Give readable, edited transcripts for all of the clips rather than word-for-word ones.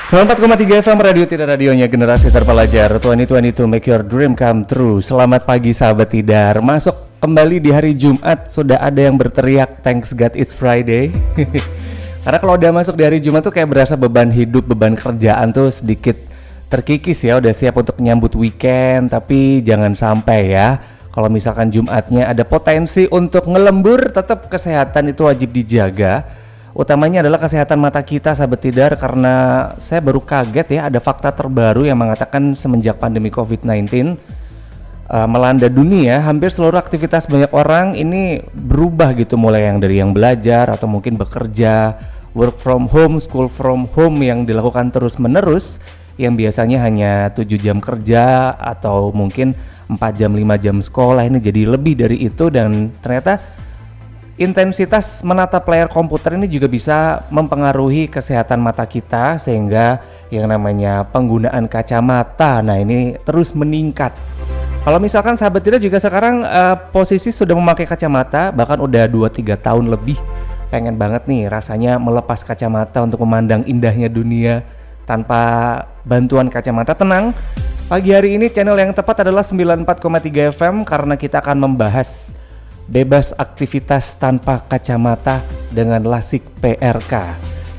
94,3 FM Radio Tidar, radionya generasi terpelajar. 2022 make your dream come true. Selamat pagi sahabat Tidar. Masuk kembali di hari Jumat. Sudah ada yang berteriak thanks God it's Friday. Karena kalau udah masuk di hari Jumat tuh kayak berasa beban hidup, beban kerjaan tuh sedikit terkikis ya. Udah siap untuk nyambut weekend. Tapi jangan sampai ya, kalau misalkan Jumatnya ada potensi untuk ngelembur, tetap kesehatan itu wajib dijaga. Utamanya adalah kesehatan mata kita sahabat Tidar, karena saya baru kaget ya, ada fakta terbaru yang mengatakan semenjak pandemi COVID-19 melanda dunia, hampir seluruh aktivitas banyak orang ini berubah gitu, mulai yang dari yang belajar atau mungkin bekerja, work from home, school from home yang dilakukan terus menerus, yang biasanya hanya 7 jam kerja atau mungkin 4 jam 5 jam sekolah, ini jadi lebih dari itu. Dan ternyata intensitas menatap layar komputer ini juga bisa mempengaruhi kesehatan mata kita, sehingga yang namanya penggunaan kacamata, nah ini terus meningkat. Kalau misalkan sahabat Tidar juga sekarang posisi sudah memakai kacamata, bahkan udah 2-3 tahun lebih, pengen banget nih rasanya melepas kacamata untuk memandang indahnya dunia tanpa bantuan kacamata. Tenang, pagi hari ini channel yang tepat adalah 94,3 FM, karena kita akan membahas bebas aktivitas tanpa kacamata dengan LASIK PRK.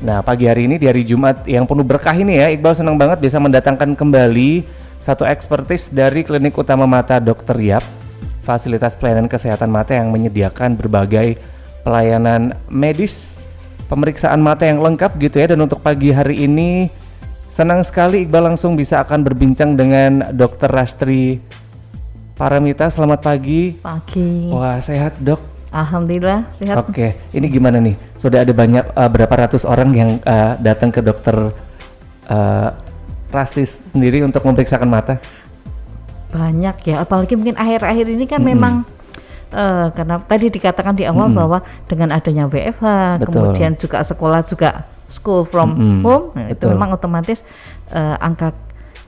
Nah, pagi hari ini di hari Jumat yang penuh berkah ini ya, Iqbal senang banget bisa mendatangkan kembali satu ekspertis dari Klinik Utama Mata Dr. Yap, fasilitas pelayanan kesehatan mata yang menyediakan berbagai pelayanan medis, pemeriksaan mata yang lengkap gitu ya. Dan untuk pagi hari ini senang sekali Iqbal langsung bisa akan berbincang dengan Dr. Rastri Paramita. Selamat pagi. Pagi. Wah, sehat dok? Alhamdulillah sehat. Oke, ini gimana nih? Sudah ada banyak berapa ratus orang yang datang ke dokter Rastri sendiri untuk memeriksakan mata? Banyak ya, apalagi mungkin akhir-akhir ini kan memang karena tadi dikatakan di awal bahwa dengan adanya WFH, kemudian juga sekolah juga school from home, nah, itu memang otomatis angka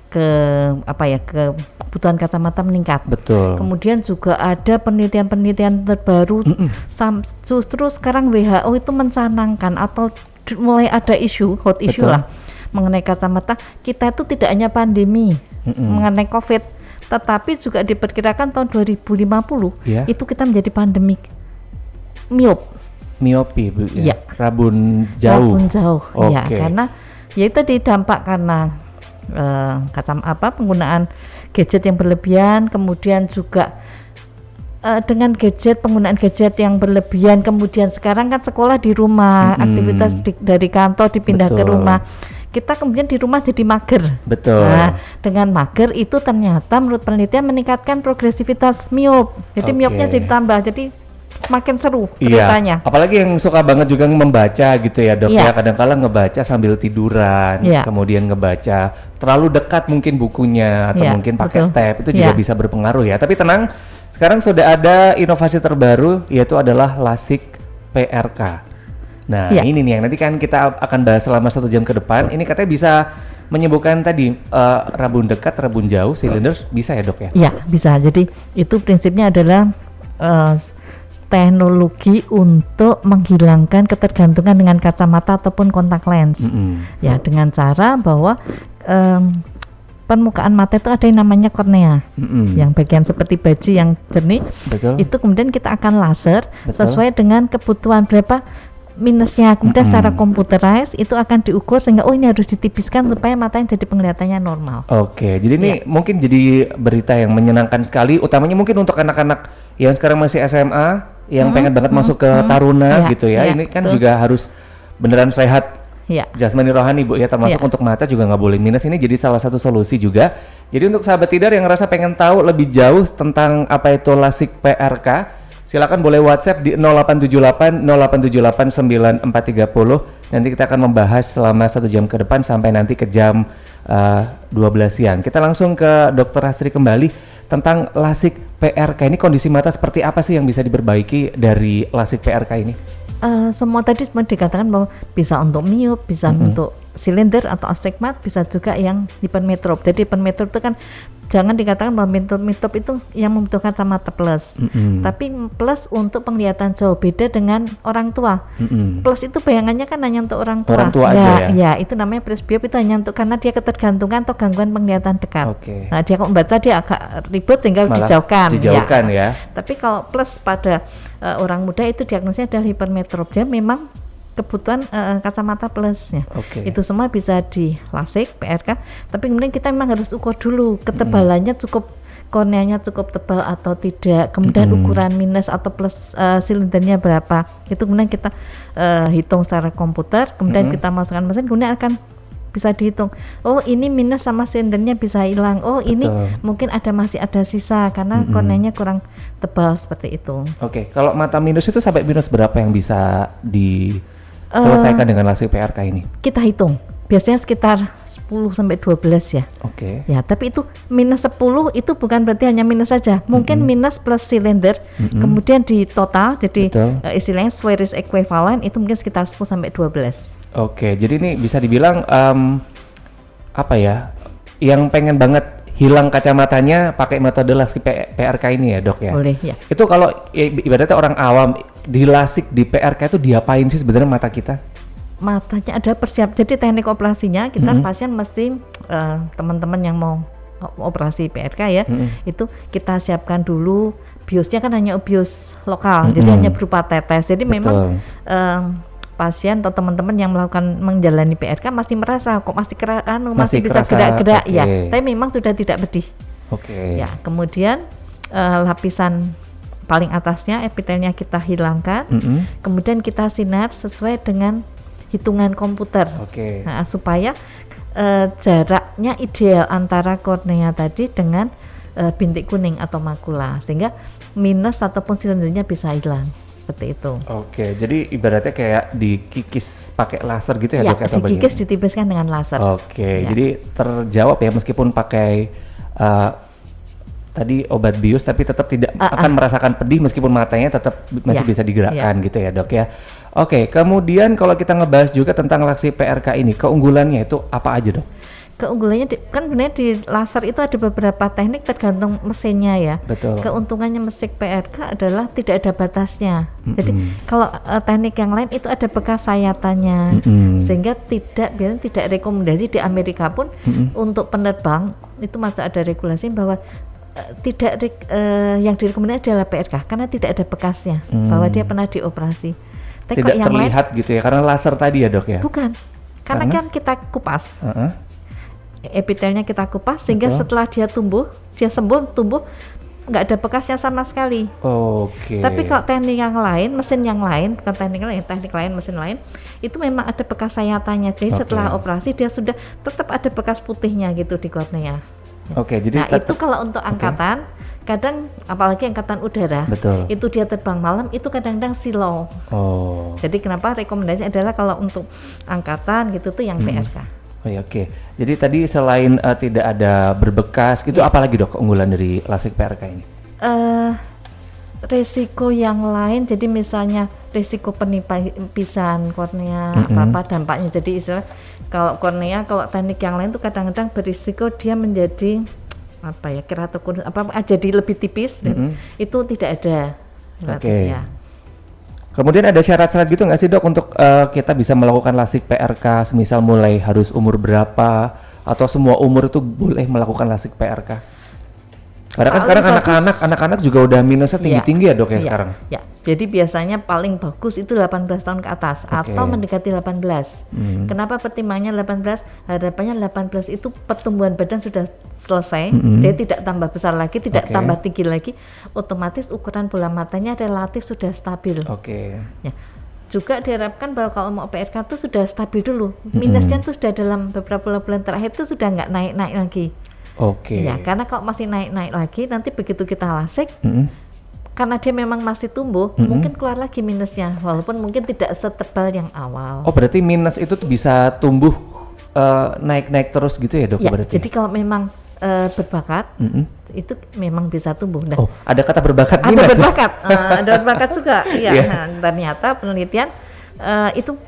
kebutuhan kacamata meningkat. Betul. Kemudian juga ada penelitian-penelitian terbaru, justru sekarang WHO itu mencanangkan atau mulai ada hot issue lah mengenai kacamata. Kita itu tidak hanya pandemi mengenai COVID, tetapi juga diperkirakan tahun 2050 itu kita menjadi pandemik miopi Bu ya. Rabun jauh. Ya, karena ya itu dampak karena penggunaan gadget yang berlebihan, kemudian juga dengan penggunaan gadget yang berlebihan, kemudian sekarang kan sekolah di rumah, aktivitas dari kantor dipindah ke rumah, kita kemudian di rumah jadi mager. Betul. Nah, dengan mager itu ternyata menurut penelitian meningkatkan progresivitas miop, jadi miopnya jadi tambah, jadi semakin seru ceritanya. Apalagi yang suka banget juga membaca gitu ya dok ya, kadang-kadang ngebaca sambil tiduran, kemudian ngebaca terlalu dekat mungkin bukunya atau mungkin pakai tab, itu juga bisa berpengaruh ya. Tapi tenang, sekarang sudah ada inovasi terbaru, yaitu adalah LASIK PRK. Nah ini nih yang nanti kan kita akan bahas selama 1 jam ke depan. Ini katanya bisa menyembuhkan tadi rabun dekat, rabun jauh, cylinders, bisa ya dok ya? Iya bisa, jadi itu prinsipnya adalah teknologi untuk menghilangkan ketergantungan dengan kacamata ataupun kontak lens. Ya, dengan cara bahwa permukaan mata itu ada yang namanya kornea, yang bagian seperti baji yang jernih. Itu kemudian kita akan laser sesuai dengan kebutuhan berapa minusnya, kemudian secara komputerized itu akan diukur sehingga ini harus ditipiskan supaya matanya jadi penglihatannya normal. Oke, jadi ini mungkin jadi berita yang menyenangkan sekali, utamanya mungkin untuk anak-anak yang sekarang masih SMA, yang pengen banget masuk ke taruna gitu ya. Ini kan juga harus beneran sehat jasmani rohani Bu ya, termasuk untuk mata juga nggak boleh minus. Ini jadi salah satu solusi juga. Jadi untuk sahabat Tidar yang ngerasa pengen tahu lebih jauh tentang apa itu LASIK PRK, silakan boleh WhatsApp di 0878 9430. Nanti kita akan membahas selama 1 jam ke depan sampai nanti ke jam 12 siang. Kita langsung ke Dr. Rastri kembali tentang LASIK PRK. Ini kondisi mata seperti apa sih yang bisa diperbaiki dari LASIK PRK ini? Semua tadi semua dikatakan bahwa bisa untuk miop, bisa untuk silinder atau astigmat, bisa juga yang hipermetrop. Jadi hipermetrop itu kan jangan dikatakan bahwa mitop itu yang membutuhkan kacamata plus. Tapi plus untuk penglihatan jauh, beda dengan orang tua. Plus itu bayangannya kan hanya untuk orang tua. Orang tua aja ya? Ya, itu namanya presbiop, itu hanya untuk karena dia ketergantungan atau gangguan penglihatan dekat. Nah, dia kalau membaca dia agak ribet sehingga dijauhkan. Ya. Tapi kalau plus pada orang muda itu diagnosnya adalah hipermetrop. Dia memang kebutuhan kacamata plusnya. Itu semua bisa di LASIK, PRK, tapi kemudian kita memang harus ukur dulu ketebalannya cukup, korneanya cukup tebal atau tidak, kemudian ukuran minus atau plus silindernya berapa, itu kemudian kita hitung secara komputer, kemudian kita masukkan mesin, kemudian akan bisa dihitung, oh ini minus sama silindernya bisa hilang, oh ini mungkin masih ada sisa karena korneanya kurang tebal, seperti itu. Kalau mata minus itu sampai minus berapa yang bisa diselesaikan dengan LASIK PRK ini? Kita hitung, biasanya sekitar 10 sampai 12 ya. Ya, tapi itu minus 10 itu bukan berarti hanya minus saja. Mungkin minus plus silinder, kemudian di total jadi istilahnya Square equivalent itu mungkin sekitar 10 sampai 12. Jadi ini bisa dibilang apa ya? Yang pengen banget hilang kacamatanya pakai metode LASIK PRK ini ya, Dok ya? Boleh, ya. Itu kalau ibaratnya orang awam di LASIK di PRK itu diapain sih sebenarnya mata kita? Matanya ada jadi teknik operasinya kita pasien mesti teman-teman yang mau operasi PRK ya, itu kita siapkan dulu biosnya, kan hanya bios lokal, jadi hanya berupa tetes. Jadi memang pasien atau teman-teman yang menjalani PRK masih merasa kok masih bisa gerak-gerak ya, tapi memang sudah tidak pedih. Ya, kemudian lapisan paling atasnya epitelnya kita hilangkan, kemudian kita sinar sesuai dengan hitungan komputer, nah, supaya jaraknya ideal antara kornea tadi dengan bintik kuning atau makula, sehingga minus ataupun silindernya bisa hilang, seperti itu. Jadi ibaratnya kayak dikikis pakai laser gitu ya, Dok? Ya, dikikis ditipiskan dengan laser. Jadi terjawab ya, meskipun pakai tadi obat bius tapi tetap tidak akan merasakan pedih meskipun matanya tetap masih bisa digerakkan gitu ya, Dok ya. Kemudian kalau kita ngebahas juga tentang LASIK PRK ini, keunggulannya itu apa aja, Dok? Keunggulannya kan sebenarnya di laser itu ada beberapa teknik tergantung mesinnya ya. Keuntungannya mesin PRK adalah tidak ada batasnya. Jadi kalau teknik yang lain itu ada bekas sayatannya, sehingga biasanya tidak rekomendasi di Amerika pun untuk penerbang itu masih ada regulasi bahwa yang direkomendasi adalah PRK karena tidak ada bekasnya bahwa dia pernah dioperasi. Tidak yang terlihat gitu ya, karena laser tadi ya, Dok ya? Bukan, karena kan kita kupas. Epitelnya kita kupas sehingga setelah dia sembuh nggak ada bekasnya sama sekali. Tapi kalau teknik yang lain, mesin yang lain, bukan teknik lain, mesin lain, itu memang ada bekas sayatannya. Jadi setelah operasi dia sudah tetap ada bekas putihnya gitu di kornea. Jadi itu kalau untuk angkatan, kadang apalagi angkatan udara, itu dia terbang malam, itu kadang-kadang silau. Jadi kenapa rekomendasi adalah kalau untuk angkatan gitu tuh yang PRK. Jadi tadi selain tidak ada berbekas, itu apalagi, Dok, keunggulan dari LASIK PRK ini? Resiko yang lain, jadi misalnya resiko penipisan kornea, apa dampaknya. Jadi istilah kalau kornea, kalau teknik yang lain tuh kadang-kadang berisiko dia menjadi keratokonus jadi lebih tipis dan itu tidak ada. Kemudian ada syarat-syarat gitu nggak sih, Dok, untuk kita bisa melakukan LASIK PRK, semisal mulai harus umur berapa atau semua umur itu boleh melakukan LASIK PRK? Karena kan sekarang anak-anak juga udah minusnya tinggi-tinggi ya, Dok ya sekarang. Ya, jadi biasanya paling bagus itu 18 tahun ke atas atau mendekati 18. Kenapa pertimbangannya 18? Harapannya 18 itu pertumbuhan badan sudah selesai, dia tidak tambah besar lagi, tidak tambah tinggi lagi, otomatis ukuran bola matanya relatif sudah stabil. Ya. Juga diharapkan bahwa kalau mau PRK itu sudah stabil dulu, minusnya itu sudah dalam beberapa bulan terakhir itu sudah nggak naik-naik lagi. Ya, karena kalau masih naik-naik lagi, nanti begitu kita LASIK, karena dia memang masih tumbuh, mungkin keluar lagi minusnya, walaupun mungkin tidak setebal yang awal. Berarti minus itu tuh bisa tumbuh naik-naik terus gitu ya, Dok? Ya, berarti. Jadi kalau memang berbakat, itu memang bisa tumbuh. Nah, ada kata berbakat minus? Ada berbakat, ada berbakat juga. Ya, ternyata penelitian itu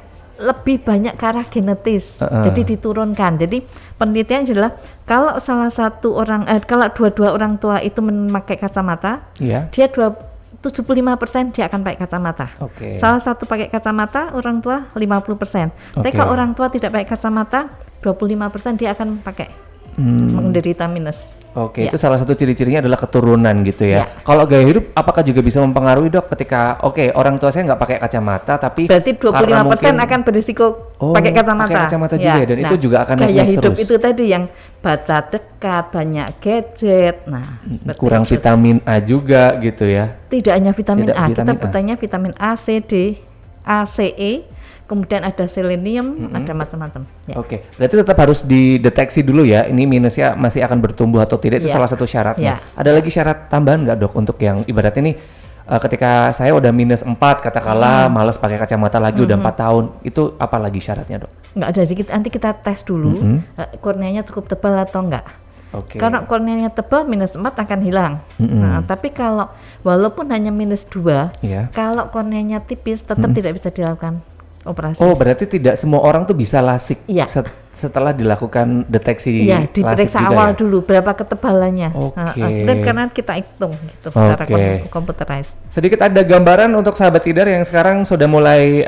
lebih banyak ke arah genetis, jadi diturunkan. Jadi penelitian adalah kalau salah satu orang, kalau dua-dua orang tua itu memakai kacamata, dia 75% dia akan pakai kacamata. Salah satu pakai kacamata, orang tua 50%. Tapi kalau orang tua tidak pakai kacamata, 25% dia akan pakai menderita minus. Itu salah satu ciri-cirinya adalah keturunan gitu ya. Kalau gaya hidup apakah juga bisa mempengaruhi dok ketika orang tua saya nggak pakai kacamata tapi berarti 25% akan berisiko pakai kacamata. Pakai kacamata juga dan itu juga akan gaya hidup terus. Itu tadi yang baca dekat, banyak gadget. Nah, kurang vitamin A juga gitu ya. Tidak hanya vitamin A, kita butuhnya vitamin A, C, D, A, C, E. Kemudian ada selenium, ada macam-macam. Berarti tetap harus dideteksi dulu ya, ini minusnya masih akan bertumbuh atau tidak, itu salah satu syaratnya. Ada lagi syarat tambahan nggak dok untuk yang ibaratnya nih ketika saya udah minus 4 katakanlah, malas pakai kacamata lagi udah 4 tahun, itu apa lagi syaratnya dok? Nggak ada, nanti kita tes dulu korneanya cukup tebal atau enggak. Karena korneanya tebal minus 4 akan hilang. Nah, tapi kalau walaupun hanya minus 2, kalau korneanya tipis tetap tidak bisa dilakukan operasi. Berarti tidak semua orang tuh bisa LASIK setelah dilakukan deteksi diperiksa awal dulu berapa ketebalannya. Dan karena kita hitung gitu secara computerized. Sedikit ada gambaran untuk sahabat tidar yang sekarang sudah mulai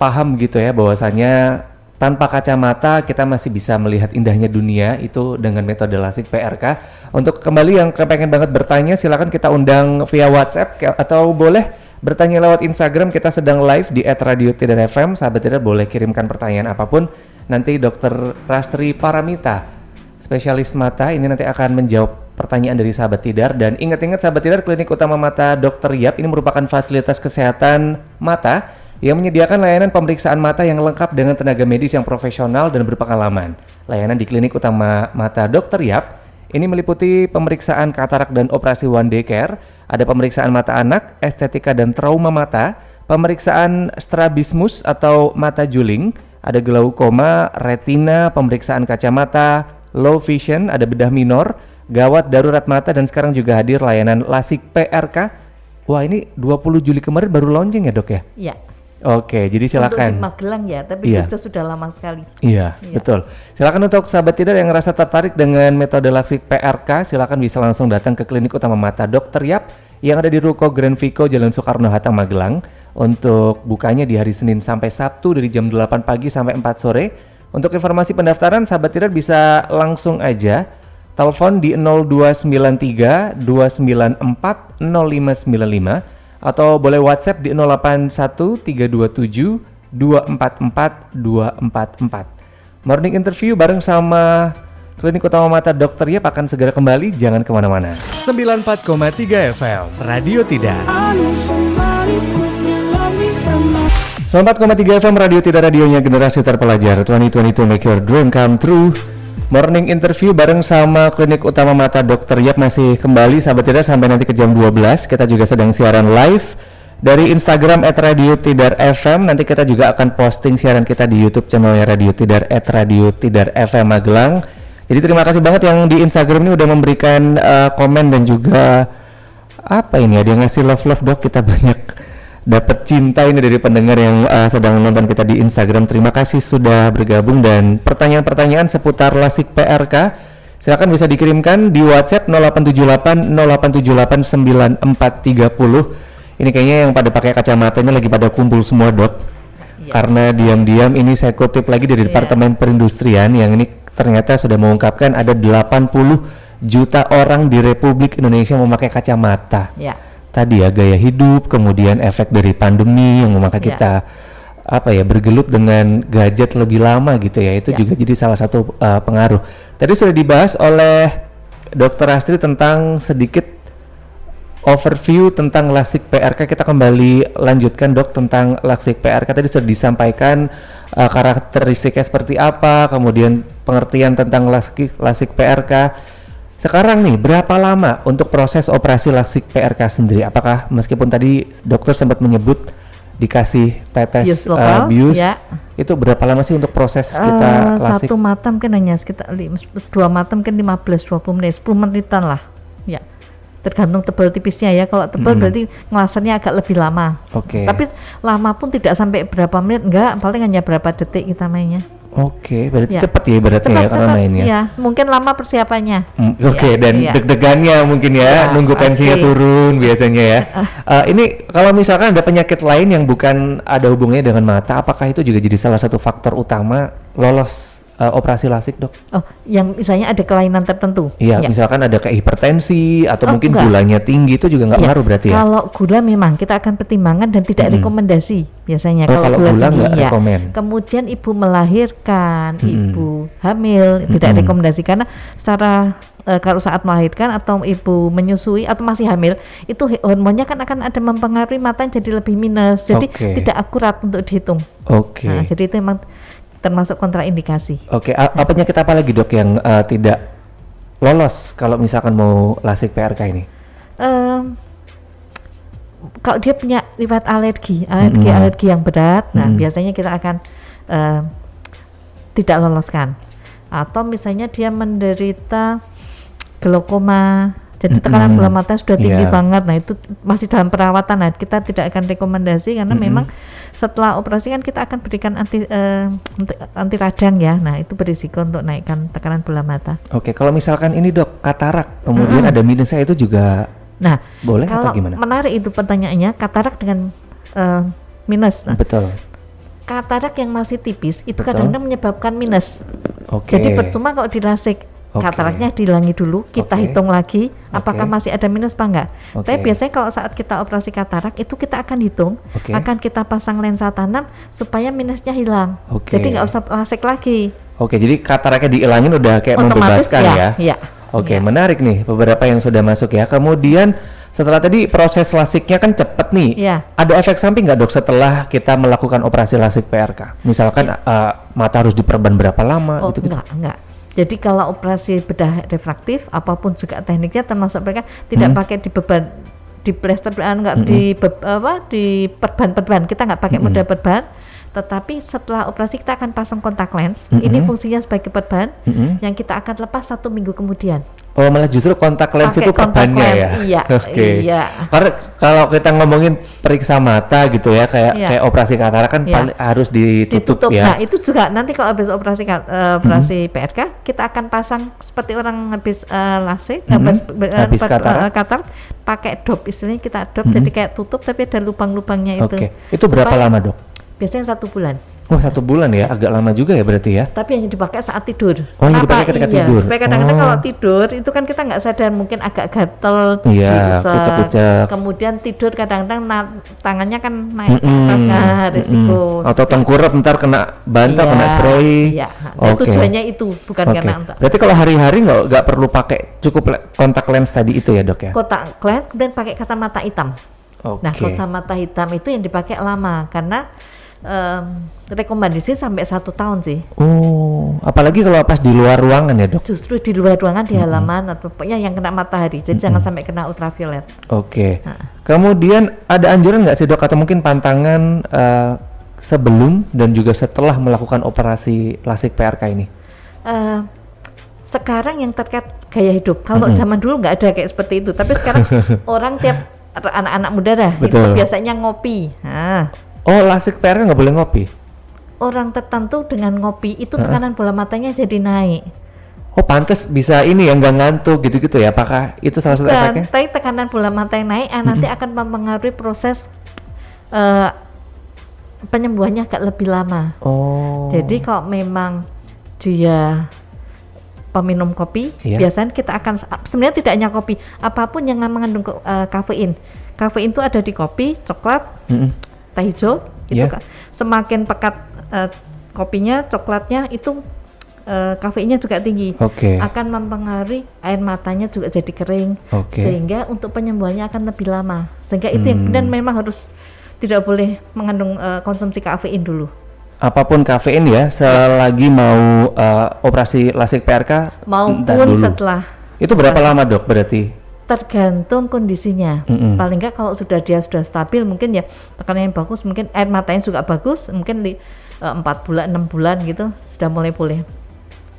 paham gitu ya bahwasanya tanpa kacamata kita masih bisa melihat indahnya dunia itu dengan metode LASIK PRK. Untuk kembali yang kepengen banget bertanya silakan kita undang via WhatsApp atau boleh bertanya lewat Instagram, kita sedang live di @radio_tidar_fm. Sahabat tidar boleh kirimkan pertanyaan apapun. Nanti Dr. Rastri Paramita, spesialis mata, ini nanti akan menjawab pertanyaan dari sahabat tidar. Dan ingat-ingat sahabat tidar, Klinik Utama Mata Dr. Yap ini merupakan fasilitas kesehatan mata yang menyediakan layanan pemeriksaan mata yang lengkap dengan tenaga medis yang profesional dan berpengalaman. Layanan di Klinik Utama Mata Dr. Yap ini meliputi pemeriksaan katarak dan operasi one day care, ada pemeriksaan mata anak, estetika dan trauma mata, pemeriksaan strabismus atau mata juling, ada glaukoma, retina, pemeriksaan kacamata, low vision, ada bedah minor, gawat darurat mata, dan sekarang juga hadir layanan LASIK PRK. Wah, ini 20 Juli kemarin baru launching ya dok ya? Iya. Jadi silakan. Untuk di Magelang ya, tapi Jogja sudah lama sekali. Iya, betul. Silakan untuk sahabat tidar yang merasa tertarik dengan metode LASIK PRK, silakan bisa langsung datang ke Klinik Utama Mata Dr. Yap yang ada di Ruko Grand Vico Jalan Soekarno-Hatta Magelang. Untuk bukanya di hari Senin sampai Sabtu dari jam 8 pagi sampai 4 sore. Untuk informasi pendaftaran sahabat tidar bisa langsung aja telepon di 0293 294 0595 atau boleh WhatsApp di 081 327 244 244. Morning interview bareng sama Klinik Utama Mata Dr. Yap akan segera kembali, jangan kemana-mana. 94,3 FM Radio Tidar. 94,3 FM Radio Tidar, radionya generasi terpelajar. 2022 make your dream come true. Morning interview bareng sama Klinik Utama Mata Dr. Yap masih kembali sahabat tidar sampai nanti ke jam 12. Kita juga sedang siaran live dari Instagram @radio_tidar_fm. Nanti kita juga akan posting siaran kita di YouTube channelnya Radio Tidar @radio_tidar_fm Magelang. Jadi terima kasih banget yang di Instagram ini udah memberikan komen dan juga apa ini ada yang ngasih love dok, kita banyak dapat cinta ini dari pendengar yang sedang nonton kita di Instagram. Terima kasih sudah bergabung dan pertanyaan-pertanyaan seputar LASIK PRK silakan bisa dikirimkan di WhatsApp 0878 0878 9430. Ini kayaknya yang pada pakai kacamatanya lagi pada kumpul semua dok. Karena diam-diam ini saya kutip lagi dari Departemen Perindustrian yang ini ternyata sudah mengungkapkan ada 80 juta orang di Republik Indonesia memakai kacamata. Tadi ya gaya hidup, kemudian efek dari pandemi yang memakai kita bergelut dengan gadget lebih lama gitu ya, itu juga jadi salah satu pengaruh. Tadi sudah dibahas oleh Dr. Astri tentang sedikit overview tentang LASIK PRK. Kita kembali lanjutkan dok tentang LASIK PRK. Tadi sudah disampaikan karakteristiknya seperti apa, kemudian pengertian tentang LASIK PRK. Sekarang nih, berapa lama untuk proses operasi LASIK PRK sendiri? Apakah meskipun tadi dokter sempat menyebut dikasih tetes bius, itu berapa lama sih untuk proses kita LASIK? Satu matam kan hanya sekitar 2 matam kan 15-20 menit, 10 menitan lah. tergantung tebal tipisnya ya. Kalau tebal berarti ngelasernya agak lebih lama. Oke. Tapi lama pun tidak sampai berapa menit, enggak, paling hanya berapa detik kita mainnya. Oke, berarti Ya. cepet ya ibaratnya ya karena mainnya. Ya, mungkin lama persiapannya. Oke, dan ya. deg-degannya mungkin ya, nunggu tensinya pasti. turun biasanya ya. Ini kalau misalkan ada penyakit lain yang bukan ada hubungannya dengan mata, apakah itu juga jadi salah satu faktor utama lolos operasi LASIK, Dok? Oh, yang misalnya ada kelainan tertentu. Iya, misalkan ada kayak hipertensi atau mungkin enggak. gulanya tinggi, itu juga nggak Ya, ngaruh berarti ya? kalau gula memang kita akan pertimbangkan dan tidak rekomendasi biasanya Kalau gula tinggi, nggak rekomen. Kemudian ibu melahirkan, ibu hamil tidak rekomendasi karena secara kalau saat melahirkan atau ibu menyusui atau masih hamil itu hormonnya kan akan ada mempengaruhi mata jadi lebih minus, jadi Oke. tidak akurat untuk dihitung. Oke. Nah, jadi itu memang termasuk kontraindikasi. Oke, penyakit apa lagi, Dok, yang tidak lolos kalau misalkan mau LASIK PRK ini? Kalau dia punya riwayat alergi yang berat, nah biasanya kita akan tidak loloskan. Atau misalnya dia menderita glaukoma, jadi tekanan bola mata sudah tinggi banget, nah itu masih dalam perawatan, nah kita tidak akan rekomendasi karena memang setelah operasi kan kita akan berikan anti radang ya, nah itu berisiko untuk naikkan tekanan bola mata. Oke, kalau misalkan ini, Dok, katarak, kemudian ada minusnya, itu juga Nah, boleh atau kalau gimana? menarik itu pertanyaannya, katarak dengan minus. Nah, Betul. katarak yang masih tipis itu Betul. kadang-kadang menyebabkan minus. Oke. Jadi percuma kalau dilasik. Oke. Kataraknya dihilangi dulu, kita Oke. hitung lagi apakah masih ada minus apa enggak. Oke. Tapi biasanya kalau saat kita operasi katarak itu kita akan hitung, Oke. akan kita pasang lensa tanam supaya minusnya hilang. Oke. Jadi nggak usah lasik lagi. Oke, jadi kataraknya dihilangin udah kayak Otomatis membebaskan ya. ya. Oke, menarik nih beberapa yang sudah masuk ya. Kemudian setelah tadi proses LASIK-nya kan cepet nih. Iya. Ada efek samping nggak, Dok, setelah kita melakukan operasi LASIK PRK? Misalkan mata harus diperban berapa lama Oh, gitu? enggak. Jadi kalau operasi bedah refraktif apapun juga tekniknya termasuk mereka tidak pakai dibeban di plester enggak di perban, kita nggak pakai model perban, tetapi setelah operasi kita akan pasang kontak lens. Ini fungsinya sebagai perban yang kita akan lepas 1 minggu kemudian. Oh, malah justru kontak lens Pakai itu kontak perbannya lens, ya? iya, Oke. iya. Karena kalau kita ngomongin periksa mata gitu ya, kayak operasi katarak kan Iya. harus ditutup Nah ya. itu juga nanti kalau habis operasi PRK kita akan pasang seperti orang habis LASIK, Habis katarak. katarak pakai dop, istilahnya kita dop, jadi kayak tutup tapi ada lubang-lubangnya itu. Oke, itu berapa Supaya- lama, Dok? Biasanya 1 bulan. Wah, 1 bulan ya, agak lama juga ya berarti ya. Tapi hanya dipakai saat tidur. Oh, hanya dipakai ketika tidur. Supaya kadang-kadang Oh. kalau tidur itu kan kita nggak sadar, mungkin agak gatel, Iya, diusap. kucek-kucek. Kemudian tidur kadang-kadang tangannya kan naik ke atas, nah, risiko. Atau tengkurap ntar kena bantal, Iya, kena spray. Iya. Nah, tujuannya itu bukan Oke. karena untuk Berarti kalau hari-hari nggak perlu pakai, cukup kontak lens tadi itu ya, Dok ya? kotak lens, kemudian pakai kacamata hitam. Oke. Nah, kacamata hitam itu yang dipakai lama karena rekomendasi sampai 1 tahun sih. Oh, apalagi kalau pas di luar ruangan ya, Dok? Justru di luar ruangan, di halaman atau pokoknya yang kena matahari. Jadi jangan sampai kena ultraviolet. Oke. Kemudian ada anjuran nggak sih, Dok, atau mungkin pantangan sebelum dan juga setelah melakukan operasi LASIK PRK ini? Sekarang yang terkait gaya hidup, kalau zaman dulu nggak ada kayak seperti itu. Tapi sekarang orang tiap anak-anak muda dah itu Betul. biasanya ngopi. Nah, Oh, LASIK PRK nggak boleh ngopi? orang tertentu dengan ngopi itu tekanan bola matanya jadi naik. Oh, pantes bisa ini yang nggak ngantuk gitu-gitu ya? Apakah itu salah satu efeknya? Tapi tekanan bola mata yang naik nanti akan mempengaruhi proses penyembuhannya agak lebih lama. Oh. Jadi kalau memang dia peminum kopi, Iya. biasanya kita akan sebenarnya tidak hanya kopi, apapun yang mengandung kafein. Kafein itu ada di kopi, coklat, teh hijau, itu Iya. semakin pekat kopinya, coklatnya itu kafeinnya juga tinggi. Oke. Akan mempengaruhi air matanya juga jadi kering, Oke. sehingga untuk penyembuhannya akan lebih lama. Sehingga itu yang dan memang harus tidak boleh mengandung konsumsi kafein dulu. Apapun kafein ya, selagi mau operasi LASIK PRK entar Maupun dulu. setelah, Itu berapa lama, Dok, berarti? tergantung kondisinya. Paling enggak kalau dia sudah stabil, mungkin ya tekanan yang bagus, mungkin air matanya juga bagus, mungkin di 4 bulan, 6 bulan gitu sudah mulai boleh.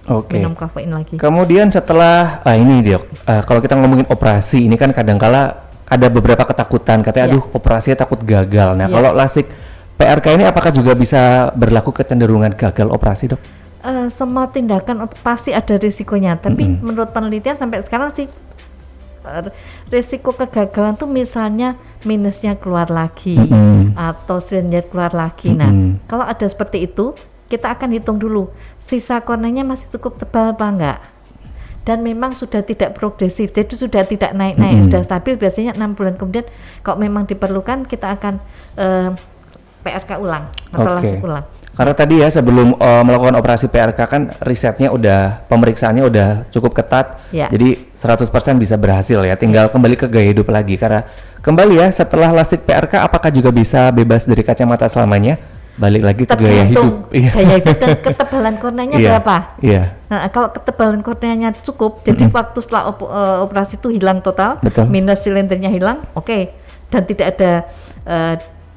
Oke. minum kafein lagi. Kemudian setelah ini Dok, kalau kita ngomongin operasi ini kan kadangkala ada beberapa ketakutan, katanya Iya. aduh operasinya takut gagal. Nah Iya. kalau lasik PRK ini apakah juga bisa berlaku kecenderungan gagal operasi Dok? Semua tindakan pasti ada risikonya, tapi menurut penelitian sampai sekarang sih risiko kegagalan tuh misalnya minusnya keluar lagi atau silindernya keluar lagi. Nah, kalau ada seperti itu, kita akan hitung dulu sisa korneanya masih cukup tebal apa enggak. Dan memang sudah tidak progresif, jadi sudah tidak naik-naik, sudah stabil. Biasanya 6 bulan kemudian kalau memang diperlukan kita akan PRK ulang atau lasik ulang. Karena tadi ya sebelum melakukan operasi PRK kan risetnya udah, pemeriksaannya udah cukup ketat, jadi 100% bisa berhasil ya, tinggal kembali ke gaya hidup lagi. Karena kembali ya setelah lasik PRK apakah juga bisa bebas dari kacamata selamanya? Balik lagi ke gaya hidup. Gaya hidup dan ketebalan korneanya berapa? Iya. Nah, kalau ketebalan korneanya cukup, jadi waktu setelah operasi itu hilang total, minus silindernya hilang, oke, dan tidak ada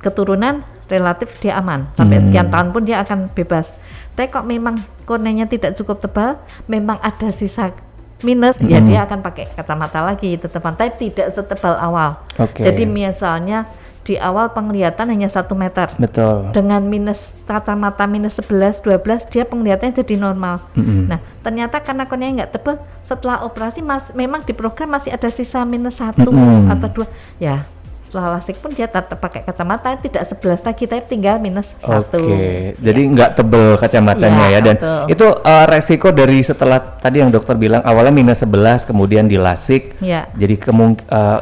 keturunan, relatif dia aman sampai sekian tahun pun dia akan bebas. Tapi kok memang korneanya tidak cukup tebal, memang ada sisa minus, ya dia akan pakai kacamata lagi tetepan, tapi tidak setebal awal. Jadi misalnya di awal penglihatan hanya 1 meter. Betul. Dengan minus kacamata minus 11, 12 dia penglihatannya jadi normal. Nah, ternyata karena korneanya nggak tebal, setelah operasi memang di program masih ada sisa minus 1 atau 2. Ya, setelah lasik pun dia tetap pakai kacamata, tidak 11 lagi, tapi tinggal minus 1. Jadi nggak tebel kacamatanya ya, dan betul. itu resiko dari setelah tadi yang dokter bilang awalnya minus 11 kemudian dilasik, jadi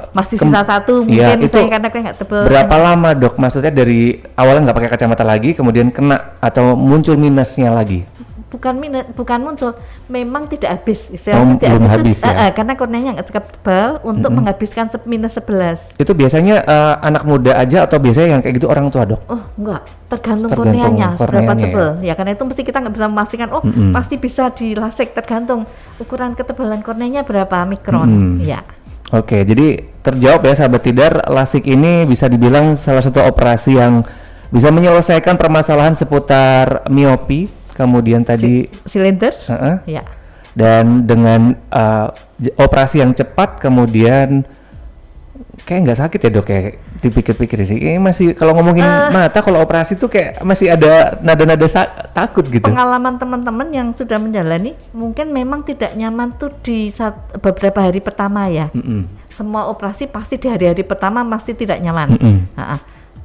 masih sisa 1 mungkin misalnya karena nggak tebel. Berapa lama Dok? Maksudnya dari awalnya nggak pakai kacamata lagi kemudian kena atau muncul minusnya lagi? Bukan muncul, memang tidak habis istilahnya, belum habis ya? Karena korneanya nggak cukup tebal untuk menghabiskan minus 11. Itu biasanya anak muda aja atau biasanya yang kayak gitu orang tua Dok? Oh enggak, tergantung korneanya seberapa tebal ya, karena itu mesti kita nggak bisa memastikan pasti bisa dilasik, tergantung ukuran ketebalan korneanya berapa mikron ya. Oke, jadi terjawab ya sahabat Tidar, lasik ini bisa dibilang salah satu operasi yang bisa menyelesaikan permasalahan seputar miopi, kemudian tadi silinder, ya. Dan dengan operasi yang cepat, kemudian kayak nggak sakit ya Dok ya, dipikir-pikir sih. Ini masih kalau ngomongin mata, kalau operasi tuh kayak masih ada nada-nada takut gitu. Pengalaman teman-teman yang sudah menjalani, mungkin memang tidak nyaman tuh di beberapa hari pertama ya. Semua operasi pasti di hari-hari pertama pasti tidak nyaman.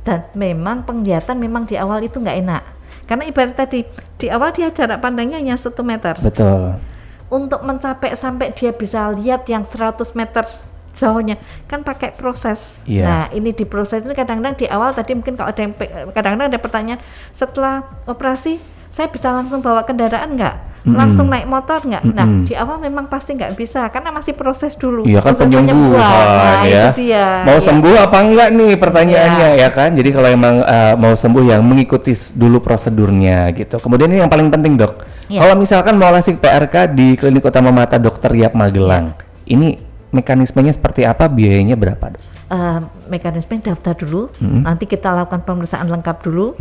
Dan memang penglihatan memang di awal itu nggak enak. Karena ibarat tadi, di awal dia jarak pandangnya hanya 1 meter. Betul. Untuk mencapai sampai dia bisa lihat yang 100 meter jauhnya, kan pakai proses. Nah, ini di proses ini kadang-kadang di awal tadi mungkin kalau ada yang kadang-kadang ada pertanyaan, setelah operasi saya bisa langsung bawa kendaraan nggak? Langsung naik motor nggak? Nah, di awal memang pasti nggak bisa karena masih proses dulu. Iya kan, penyembuhan nah, ya. Itu dia. Mau sembuh apa enggak nih pertanyaannya ya kan? Jadi kalau emang mau sembuh yang mengikuti dulu prosedurnya gitu. Kemudian ini yang paling penting Dok. Kalau misalkan mau lasik PRK di Klinik Utama Mata Dr. Yap Magelang, ini mekanismenya seperti apa? Biayanya berapa Dok? Mekanisme daftar dulu, nanti kita lakukan pemeriksaan lengkap dulu.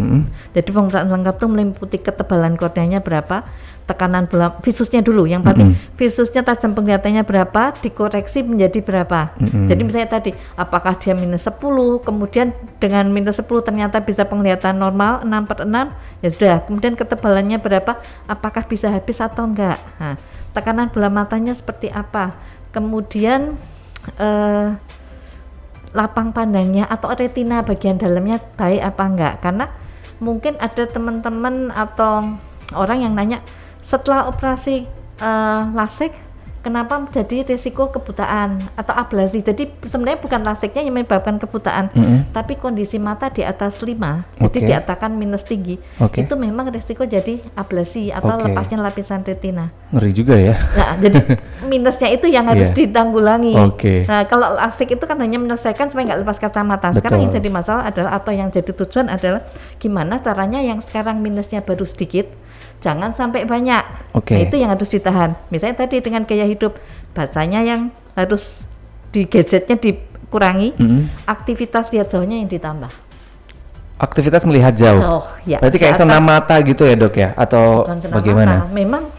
Jadi pemeriksaan lengkap itu meliputi ketebalan korneanya berapa, tekanan bola visusnya dulu, yang penting visusnya tajam penglihatannya berapa, dikoreksi menjadi berapa. Jadi misalnya tadi, apakah dia minus 10, kemudian dengan minus 10 ternyata bisa penglihatan normal 6/6, ya sudah. Kemudian ketebalannya berapa, apakah bisa habis atau enggak. Nah, tekanan bola matanya seperti apa, kemudian lapang pandangnya atau retina bagian dalamnya baik apa enggak. Karena mungkin ada teman-teman atau orang yang nanya, setelah operasi lasik kenapa jadi risiko kebutaan atau ablasi. Jadi sebenarnya bukan lasiknya yang menyebabkan kebutaan, tapi kondisi mata di atas 5, jadi diatakan minus tinggi, itu memang risiko jadi ablasi atau lepasnya lapisan retina. Ngeri juga ya. Nah, jadi minusnya itu yang harus ditanggulangi. Nah, kalau lasik itu kan hanya menyelesaikan supaya nggak lepas kacamata. Sekarang yang jadi masalah adalah, atau yang jadi tujuan adalah gimana caranya yang sekarang minusnya baru sedikit, jangan sampai banyak. Nah, itu yang harus ditahan. Misalnya tadi dengan gaya hidup, bacanya yang harus di gadgetnya dikurangi, aktivitas lihat jauhnya yang ditambah. Aktivitas melihat jauh. Ya. Berarti kayak senam mata gitu ya Dok ya, atau bagaimana? Memang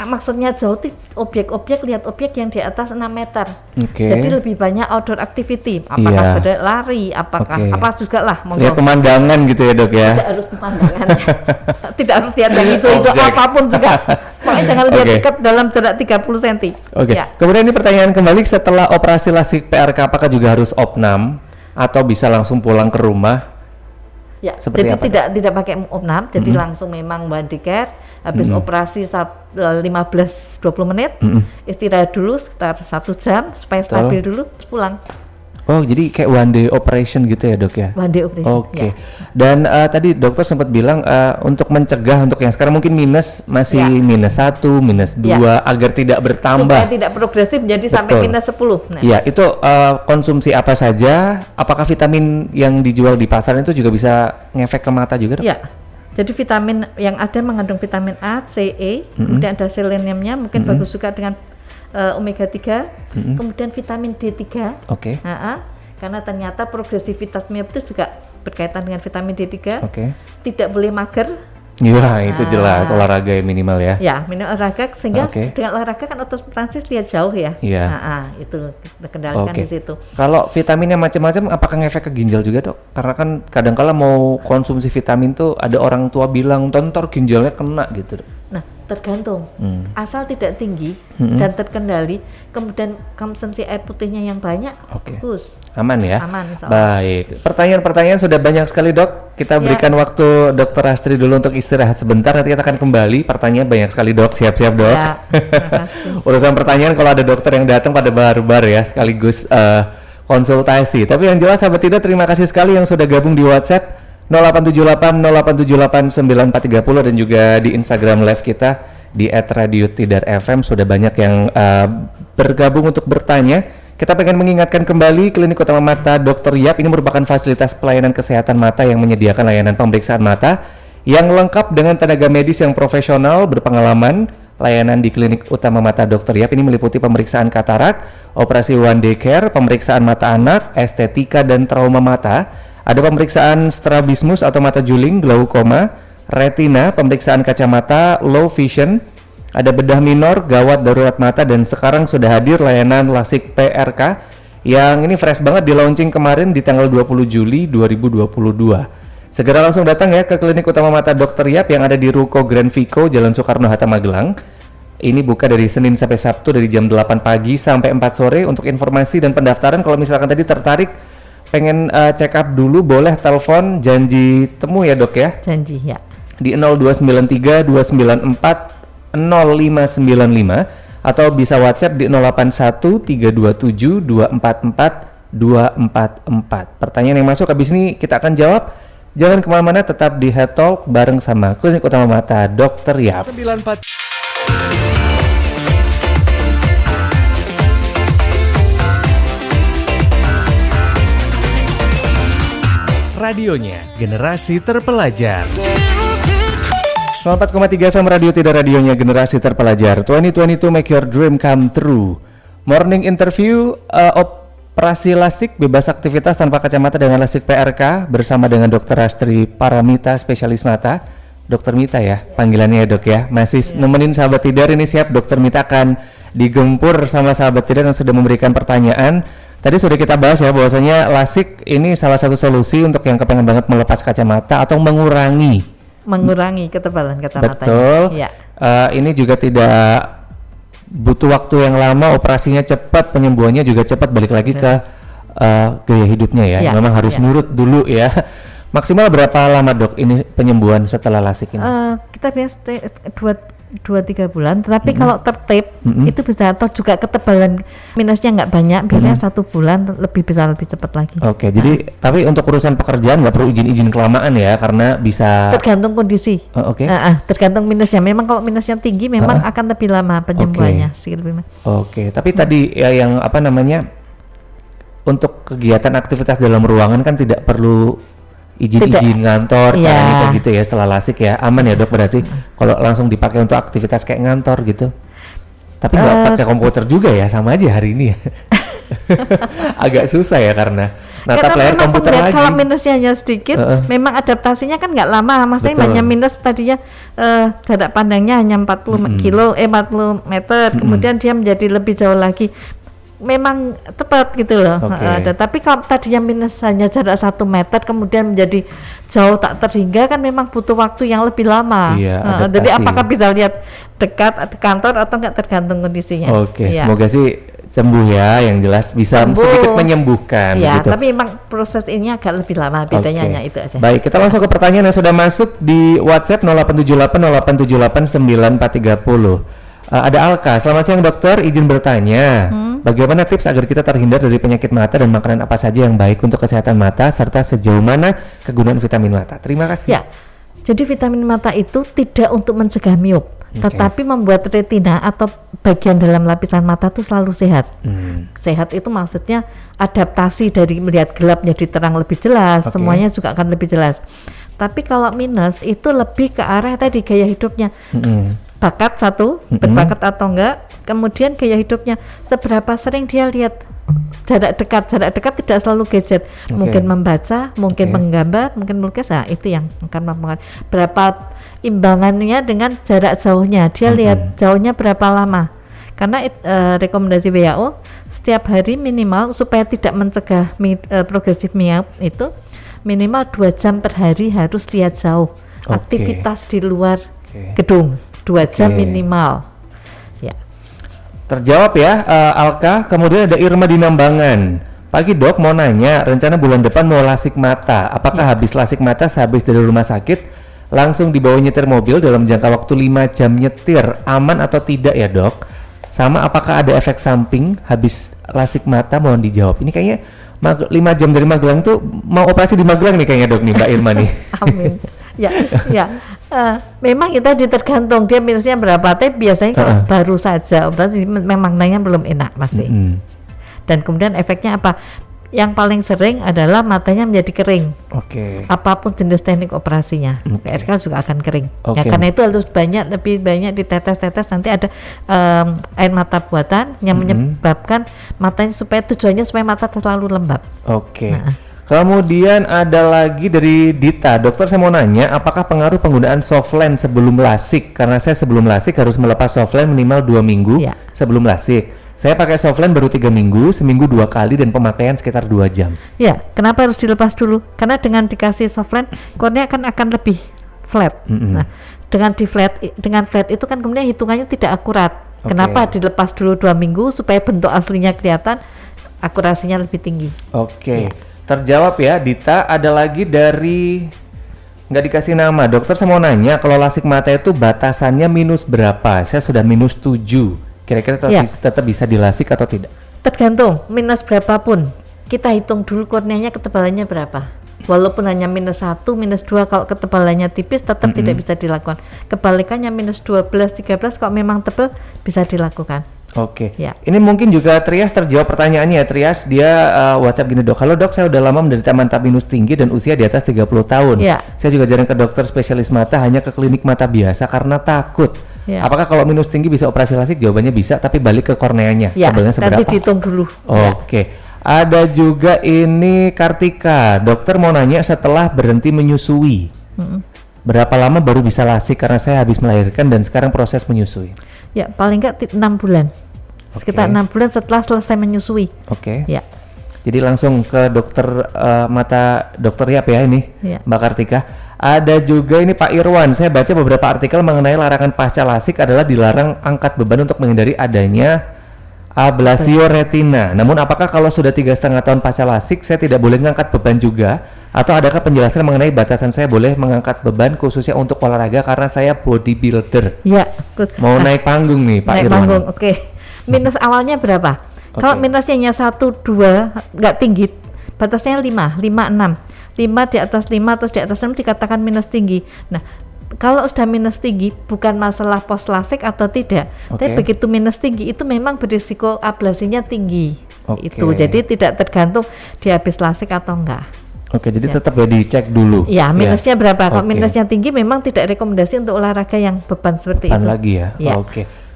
maksudnya jauh objek-objek, lihat objek yang di atas 6 meter. Oke. Jadi lebih banyak outdoor activity, apakah berlari, apakah apa juga lah. Lihat pemandangan gitu ya dok ya. Tidak harus pemandangan, tidak harus lihat yang hijau-hijau apapun juga. Pokoknya jangan lihat dekat dalam jarak 30 cm. Oke. Ya. Kemudian ini pertanyaan kembali, setelah operasi lasik PRK apakah juga harus opnam atau bisa langsung pulang ke rumah? Ya, jadi tidak pakai opnam, jadi langsung memang one day care, habis operasi 15-20 menit, istirahat dulu sekitar 1 jam supaya stabil dulu, terus pulang. Oh, jadi kayak one day operation gitu ya dok ya? One day operation. Oke. Dan tadi dokter sempat bilang untuk mencegah, untuk yang sekarang mungkin minus masih -1, -2 agar tidak bertambah. Supaya tidak progresif jadi sampai -10. Nah. Iya, itu konsumsi apa saja? Apakah vitamin yang dijual di pasar itu juga bisa ngefek ke mata juga dok? Iya. Jadi vitamin yang ada mengandung vitamin A, C, E, kemudian ada seleniumnya, mungkin bagus juga dengan omega 3, kemudian vitamin D3. Oke. Karena ternyata progresivitasnya itu juga berkaitan dengan vitamin D3. Oke. Tidak boleh mager. Iya, itu jelas, olahraga ya minimal ya. Ya, minimal olahraga, sehingga dengan olahraga kan otomatis lihat jauh ya. Iya. Itu kita kendalikan di situ. Kalau vitaminnya macam-macam, apakah ngefek ke ginjal juga dok? Karena kan kadang-kala mau konsumsi vitamin tuh ada orang tua bilang tontor ginjalnya kena gitu dok. Nah, tergantung. Asal tidak tinggi dan terkendali, kemudian konsumsi air putihnya yang banyak, bagus. Aman ya? Aman. Baik. Pertanyaan-pertanyaan sudah banyak sekali dok. Kita berikan waktu Dokter Astri dulu untuk istirahat sebentar. Nanti kita akan kembali. Pertanyaan banyak sekali dok. Siap-siap dok. Ya, urusan pertanyaan kalau ada dokter yang datang pada barbar ya, sekaligus konsultasi. Tapi yang jelas sahabat tidak, terima kasih sekali yang sudah gabung di WhatsApp 0878 0878 9430 dan juga di Instagram live kita di @radiotidar_fm. Sudah banyak yang bergabung untuk bertanya. Kita pengen mengingatkan kembali, Klinik Utama Mata Dr. Yap ini merupakan fasilitas pelayanan kesehatan mata yang menyediakan layanan pemeriksaan mata yang lengkap dengan tenaga medis yang profesional berpengalaman. Layanan di Klinik Utama Mata Dr. Yap ini meliputi pemeriksaan katarak, operasi one day care, pemeriksaan mata anak, estetika dan trauma mata. Ada pemeriksaan strabismus atau mata juling, glaukoma, retina, pemeriksaan kacamata, low vision, ada bedah minor, gawat darurat mata, dan sekarang sudah hadir layanan lasik PRK yang ini fresh banget, di launching kemarin di tanggal 20 Juli 2022. Segera langsung datang ya ke Klinik Utama Mata Dr. Yap yang ada di Ruko Grand Vico, Jalan Soekarno-Hatta, Magelang. Ini buka dari Senin sampai Sabtu dari jam 8 pagi sampai 4 sore. Untuk informasi dan pendaftaran, kalau misalkan tadi tertarik pengen check up dulu, boleh telepon, janji temu ya dok ya? Janji ya. Di 0293 294 0595 atau bisa WhatsApp di 081 327 244 244. Pertanyaan yang masuk habis ini kita akan jawab. Jangan kemana-mana, tetap di Head Talk bareng sama Klinik Utama Mata Dr. Yap. 94 radionya generasi terpelajar. 94,3 FM Radio Tidak, radionya generasi terpelajar. 2022 make your dream come true. Morning interview, operasi lasik bebas aktivitas tanpa kacamata dengan lasik PRK bersama dengan Dr. Astri Paramita, spesialis mata. Dr. Mita ya panggilannya ya dok ya. Masih nemenin sahabat Tidar ini, siap Dr. Mita akan digempur sama sahabat Tidar yang sudah memberikan pertanyaan. Tadi sudah kita bahas ya bahwasanya lasik ini salah satu solusi untuk yang kepengen banget melepas kacamata atau mengurangi ketebalan kacamata. Betul. Ya. Ini juga tidak butuh waktu yang lama, operasinya cepat, penyembuhannya juga cepat, balik lagi ke gaya hidupnya ya. Memang harus nurut dulu ya. Maksimal berapa lama dok ini penyembuhan setelah lasik ini? Kita biasa 2-3 bulan, tetapi kalau tertib itu bisa, atau juga ketebalan minusnya nggak banyak, biasanya 1 bulan lebih cepat lagi. Oke, jadi tapi untuk urusan pekerjaan nggak perlu izin kelamaan ya, karena bisa tergantung kondisi. Tergantung minusnya. Memang kalau minusnya tinggi memang akan lebih lama penyembuhannya. Oke, tapi tadi ya yang apa namanya, untuk kegiatan aktivitas dalam ruangan kan tidak perlu izin ngantor, caranya kayak gitu ya setelah lasik ya, aman ya dok berarti kalau langsung dipakai untuk aktivitas kayak ngantor gitu. Tapi nggak pakai komputer juga ya, sama aja hari ini ya. Agak susah ya karena natap Karena layar memang komputer lagi. kalau minusnya hanya sedikit, memang adaptasinya kan nggak lama. Maksudnya Betul. hanya minus tadinya jarak pandangnya hanya 40 40 meter, kemudian dia menjadi lebih jauh lagi. Memang tepat gitu loh. Oke. Tapi kalau tadinya minus hanya jarak 1 meter, kemudian menjadi jauh tak terhingga, kan memang butuh waktu yang lebih lama. Iya, Jadi adaptasi. apakah bisa lihat dekat di kantor atau nggak, tergantung kondisinya. Oke, Iya. semoga sih sembuh ya, yang jelas bisa Sembuh. sedikit menyembuhkan Ya, gitu. tapi memang proses ini agak lebih lama, bedanya Oke. hanya itu aja. Baik, kita langsung ke pertanyaan yang sudah masuk di WhatsApp 0878 0878 9430. Ada Alka, selamat siang dokter, izin bertanya, bagaimana tips agar kita terhindar dari penyakit mata dan makanan apa saja yang baik untuk kesehatan mata, serta sejauh mana kegunaan vitamin mata? Terima kasih. Ya, jadi vitamin mata itu tidak untuk mencegah miop, tetapi membuat retina atau bagian dalam lapisan mata itu selalu sehat. Sehat itu maksudnya adaptasi dari melihat gelap menjadi terang lebih jelas, Oke. semuanya juga akan lebih jelas. Tapi kalau minus itu lebih ke arah tadi gaya hidupnya. Bakat satu, berbakat atau enggak, kemudian gaya hidupnya, seberapa sering dia lihat jarak dekat tidak selalu gadget, mungkin membaca, mungkin menggambar, mungkin melukis, itu yang akan mempengaruhi berapa imbangannya dengan jarak jauhnya, dia lihat jauhnya berapa lama, karena rekomendasi WHO setiap hari minimal supaya tidak mencegah progresif miop itu minimal 2 jam per hari harus lihat jauh, aktivitas di luar gedung 2 jam minimal. Ya. Terjawab ya, Alka. Kemudian ada Irma di Nambangan. Pagi dok, mau nanya, rencana bulan depan mau lasik mata. Apakah habis lasik mata sehabis dari rumah sakit langsung dibawa nyetir mobil dalam jangka waktu 5 jam nyetir, aman atau tidak ya dok? Sama apakah ada efek samping habis lasik mata? Mohon dijawab. Ini kayaknya 5 jam dari Magelang tuh mau operasi di Magelang nih kayaknya dok nih Mbak Irma nih. Amin. Ya. Memang itu tergantung dia minusnya berapa, tapi biasanya kalau baru saja operasi memang nanya belum enak masih. Dan kemudian efeknya apa? Yang paling sering adalah matanya menjadi kering. Apapun jenis teknik operasinya, PRK juga akan kering. Ya, karena itu harus lebih banyak ditetes-tetes, nanti ada air mata buatan yang menyebabkan matanya tujuannya supaya mata selalu lembab. Kemudian ada lagi dari Dita, dokter saya mau nanya, apakah pengaruh penggunaan softland sebelum lasik? Karena saya sebelum lasik harus melepas softland minimal 2 minggu sebelum lasik. Saya pakai softland baru 3 minggu, seminggu 2 kali dan pemakaian sekitar 2 jam. Ya, kenapa harus dilepas dulu? Karena dengan dikasih softland, kornea akan lebih flat. Nah, dengan flat itu kan kemudian hitungannya tidak akurat. Kenapa dilepas dulu 2 minggu supaya bentuk aslinya kelihatan, akurasinya lebih tinggi. Terjawab ya Dita. Ada lagi dari nggak dikasih nama, dokter saya mau nanya, kalau lasik mata itu batasannya minus berapa? Saya sudah minus 7, kira-kira tetap bisa dilasik atau tidak? Tergantung minus berapapun, kita hitung dulu korneanya ketebalannya berapa. Walaupun hanya minus 1, minus 2, kalau ketebalannya tipis tetap tidak bisa dilakukan. Kebalikannya minus 12, 13 kalau memang tebal bisa dilakukan. Ini mungkin juga Trias terjawab pertanyaannya ya. Trias dia WhatsApp gini, dok, halo dok, saya udah lama menderita mata minus tinggi dan usia di atas 30 tahun. Saya juga jarang ke dokter spesialis mata, hanya ke klinik mata biasa karena takut. Apakah kalau minus tinggi bisa operasi lasik? Jawabannya bisa, tapi balik ke korneanya. Tebalnya seberapa? Nanti dihitung dulu. Ada juga ini Kartika, dokter mau nanya, setelah berhenti menyusui berapa lama baru bisa lasik? Karena saya habis melahirkan dan sekarang proses menyusui. Ya, paling nggak 6 bulan. Sekitar 6 bulan setelah selesai menyusui. Jadi langsung ke dokter mata, dokter Yap ya ini, Mbak Kartika. Ada juga ini Pak Irwan, saya baca beberapa artikel mengenai larangan pasca lasik adalah dilarang angkat beban untuk menghindari adanya ablasio retina. Namun apakah kalau sudah 3,5 tahun pasca lasik saya tidak boleh mengangkat beban juga? Atau adakah penjelasan mengenai batasan saya boleh mengangkat beban khususnya untuk olahraga karena saya bodybuilder? Mau naik panggung nih Pak Irwan. Naik panggung, minus awalnya berapa? Kalau minusnya hanya 1, 2 nggak tinggi, batasnya 5, 6 di atas 5 atau di atas 6 dikatakan minus tinggi. Nah, kalau sudah minus tinggi bukan masalah post lasik atau tidak, tapi begitu minus tinggi itu memang berisiko ablasinya tinggi. Itu jadi tidak tergantung dia habis lasik atau enggak. Jadi tetap ya dicek dulu. Ya, minusnya berapa? Kalau minusnya tinggi memang tidak rekomendasi untuk olahraga yang beban seperti itu. Lagi ya.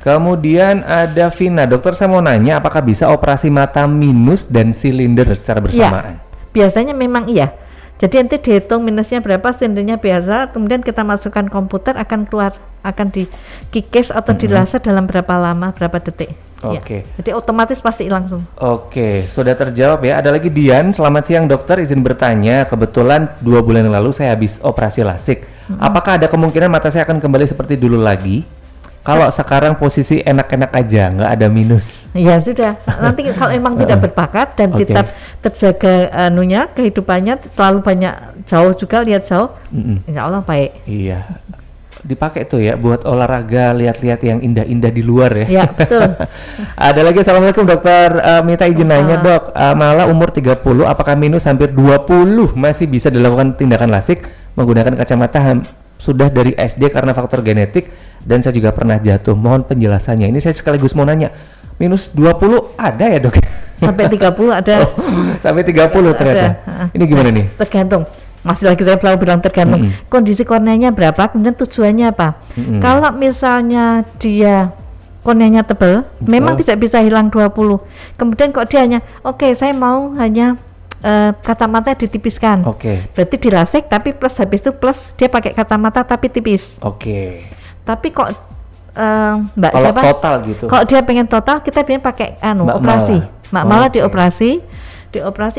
Kemudian ada Vina, dokter saya mau nanya apakah bisa operasi mata minus dan silinder secara bersamaan? Biasanya memang iya. Jadi nanti dihitung minusnya berapa, silindernya biasa, kemudian kita masukkan komputer, akan keluar, akan dikikis atau di laser dalam berapa lama, berapa detik. Oke. Ya. Jadi otomatis pasti langsung. Oke, sudah terjawab ya. Ada lagi Dian, selamat siang dokter, izin bertanya. Kebetulan 2 bulan yang lalu saya habis operasi lasik. Apakah ada kemungkinan mata saya akan kembali seperti dulu lagi? Kalau sekarang posisi enak-enak aja, nggak ada minus. Ya sudah. Nanti kalau memang tidak berbakat dan tetap terjaga kehidupannya, selalu banyak jauh juga, lihat jauh, insya Allah baik. Iya. Dipakai tuh ya buat olahraga, lihat-lihat yang indah-indah di luar ya. Iya, betul. Ada lagi, assalamualaikum dokter, minta izin nanya dok, malah umur 30, apakah minus hampir 20 masih bisa dilakukan tindakan lasik menggunakan kacamata sudah dari SD karena faktor genetik, dan saya juga pernah jatuh, mohon penjelasannya. Ini saya sekaligus mau nanya, minus 20 ada ya dok? Sampai 30 ada. Sampai 30 ternyata. Ini gimana nih? Tergantung. Masih lagi saya selalu bilang tergantung kondisi korneanya berapa, kemudian tujuannya apa. Kalau misalnya dia korneanya tebal, memang tidak bisa hilang 20. Kemudian kok dia hanya, oke, saya mau hanya kacamata ditipiskan. Berarti dilasik tapi plus, habis itu plus dia pakai kacamata tapi tipis. Tapi kok Mbak kalau siapa? Total gitu. Kalau dia pengen total, kita pengen pakai operasi. Malah dioperasi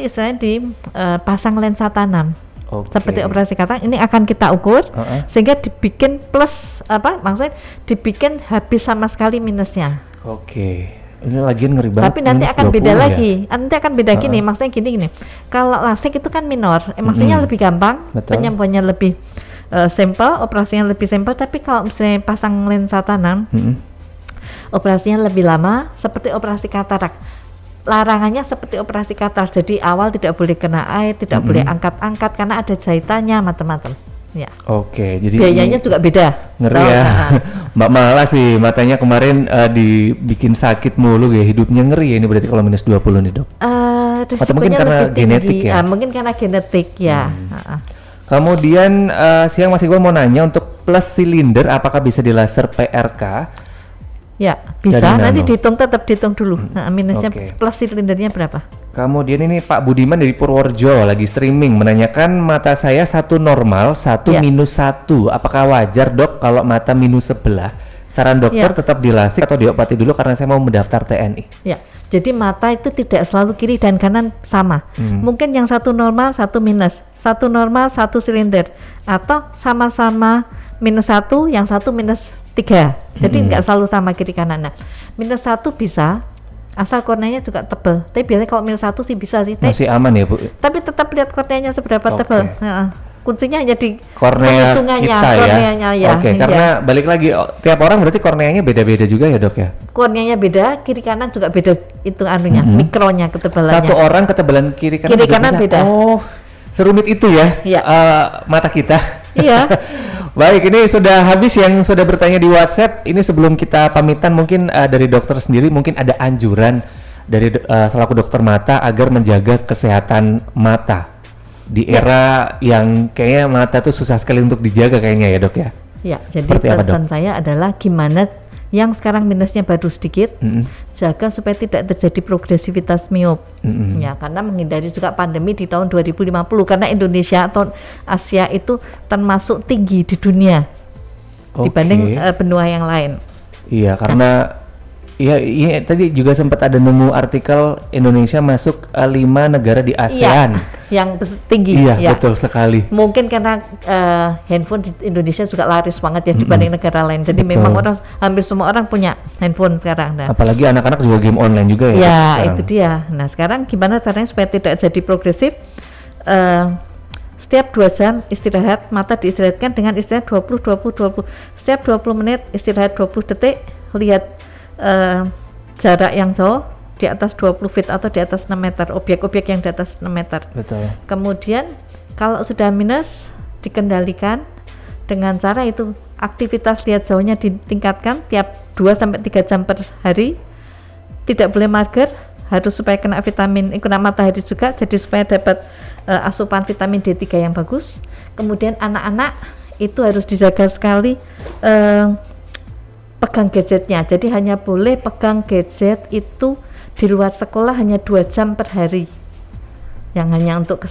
istilahnya dipasang lensa tanam. Seperti operasi kata ini akan kita ukur sehingga dibikin plus maksudnya dibikin habis sama sekali minusnya. Ini lagian ngeri banget. Tapi nanti akan beda lagi. Nanti akan beda gini, maksudnya gini. Kalau lasik itu kan minor, maksudnya lebih gampang, penyembuhannya lebih simple, operasinya lebih simple. Tapi kalau misalnya pasang lensa tanam, operasinya lebih lama, seperti operasi katarak. Larangannya seperti operasi katarak, jadi awal tidak boleh kena air, tidak boleh angkat-angkat karena ada jahitannya, macam-macam. Ya. Jadi biayanya juga beda. Ngeri ya. Mbak Mala sih matanya kemarin dibikin sakit mulu ya, hidupnya ngeri ya ini berarti kalau minus 20 nih dok. Atau mungkin karena genetik ya. Mungkin karena genetik ya. Kemudian siang Mas Iqbal mau nanya, untuk plus silinder apakah bisa di laser PRK? Ya bisa, nanti tetap dihitung dulu minusnya plus silindernya berapa. Kemudian ini Pak Budiman dari Purworejo lagi streaming menanyakan, mata saya satu normal, satu minus 1, apakah wajar dok kalau mata minus sebelah? Saran dokter tetap dilasik atau diobati dulu karena saya mau mendaftar TNI. Ya, jadi mata itu tidak selalu kiri dan kanan sama. Mungkin yang satu normal, satu minus, satu normal, satu silinder, atau sama-sama minus 1, yang satu minus 3. Jadi nggak selalu sama kiri kanan. Nah, minus 1 bisa asal korneanya juga tebal. Tapi biasanya kalau minus 1 sih bisa sih. Masih aman ya Bu? Tapi tetap lihat korneanya seberapa tebal. Kuncinya hanya di kornea korneanya ya. Karena balik lagi tiap orang berarti korneanya beda-beda juga ya dok ya? Korneanya beda, kiri kanan juga beda itu mikronya, ketebalannya. Satu orang ketebalan kiri kanan beda. Oh, serumit itu ya, mata kita. Iya. Baik, ini sudah habis yang sudah bertanya di WhatsApp. Ini sebelum kita pamitan, mungkin dari dokter sendiri mungkin ada anjuran dari selaku dokter mata agar menjaga kesehatan mata di era yang kayaknya mata tuh susah sekali untuk dijaga kayaknya ya dok ya. Ya, jadi pesan saya adalah gimana yang sekarang minusnya baru sedikit, jaga supaya tidak terjadi progresivitas miop. Ya, karena menghindari juga pandemi di tahun 2050 karena Indonesia atau Asia itu termasuk tinggi di dunia dibanding benua yang lain. Iya, karena ini tadi juga sempat ada nemu artikel Indonesia masuk 5 negara di ASEAN. Yang tinggi. Iya, betul sekali. Mungkin karena handphone di Indonesia juga laris banget ya dibanding negara lain. Jadi memang hampir semua orang punya handphone sekarang. Nah, apalagi anak-anak juga game online juga ya. Ya, itu dia. Nah, sekarang gimana caranya supaya tidak jadi progresif? Setiap 2 jam istirahat, mata diistirahatkan dengan istirahat 20. Setiap 20 menit istirahat 20 detik, lihat jarak yang jauh di atas 20 feet atau di atas 6 meter, objek-objek yang di atas 6 meter. Betul. Kemudian kalau sudah minus, dikendalikan dengan cara itu aktivitas lihat jauhnya ditingkatkan tiap 2-3 jam per hari. Tidak boleh mager, harus supaya kena matahari juga, jadi supaya dapat asupan vitamin D3 yang bagus. Kemudian anak-anak itu harus dijaga sekali pegang gadgetnya. Jadi hanya boleh pegang gadget itu di luar sekolah hanya 2 jam per hari. Yang hanya untuk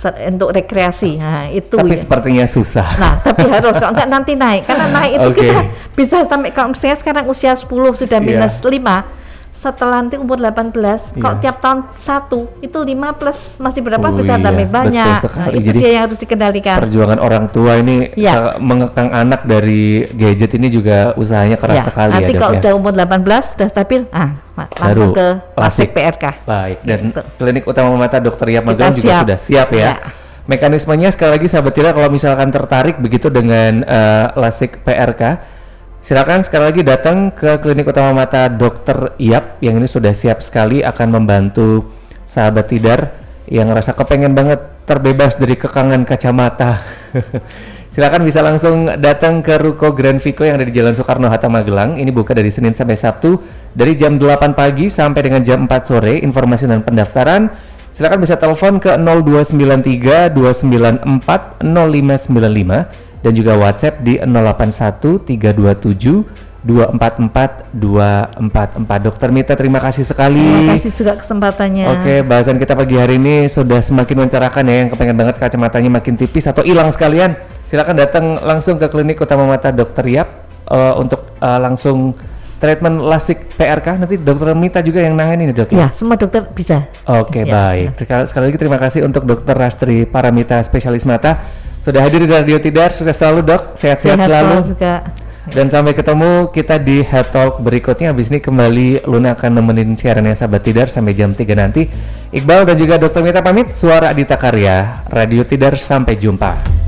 rekreasi. Nah, itu Tapi ya. sepertinya susah. Nah, tapi harus kalau enggak nanti naik. Karena naik itu kita bisa sampai, kalau misalnya sekarang usia 10 sudah minus 5. Setelah nanti umur 18, kalau tiap tahun 1 itu 5 plus masih berapa bisa tambah banyak. Nah, itu jadi dia yang harus dikendalikan. Perjuangan orang tua ini mengekang anak dari gadget ini juga usahanya keras sekali nanti ya, Dok, kalau sudah umur 18 sudah stabil, langsung ke LASIK PRK. Baik, dan gitu. Klinik Utama Mata Dr. Yap Magelang juga sudah siap ya. Mekanismenya sekali lagi sahabat Tira, kalau misalkan tertarik begitu dengan LASIK PRK, silakan sekali lagi datang ke Klinik Utama Mata Dr. Yap yang ini sudah siap sekali akan membantu sahabat Tidar yang ngerasa kepengen banget terbebas dari kekangan kacamata. Silakan bisa langsung datang ke Ruko Grand Vico yang ada di Jalan Soekarno-Hatta Magelang. Ini buka dari Senin sampai Sabtu dari jam 8 pagi sampai dengan jam 4 sore. Informasi dan pendaftaran silakan bisa telepon ke 0293 294 0595 dan juga WhatsApp di 081 327 244 244. Dokter Mita, terima kasih sekali. Terima kasih juga kesempatannya. Oke, bahasan kita pagi hari ini sudah semakin mencerahkan ya, yang kepengen banget kacamatanya makin tipis atau hilang sekalian. Silakan datang langsung ke Klinik Utama Mata Dr. Yap untuk langsung treatment LASIK PRK. Nanti Dokter Mita juga yang nangani nih, Dok. Ya, semua dokter bisa. Oke, baik. Sekali lagi terima kasih untuk Dokter Rastri Paramita, spesialis mata, sudah hadir di Radio Tidar. Sukses selalu, Dok. Sehat-sehat selalu. Juga. Dan sampai ketemu kita di Head Talk berikutnya. Habis ini kembali Luna akan nemenin siarannya sahabat Tidar sampai jam 3 nanti. Iqbal dan juga Dr. Mita pamit. Suara Adita Karya, Radio Tidar, sampai jumpa.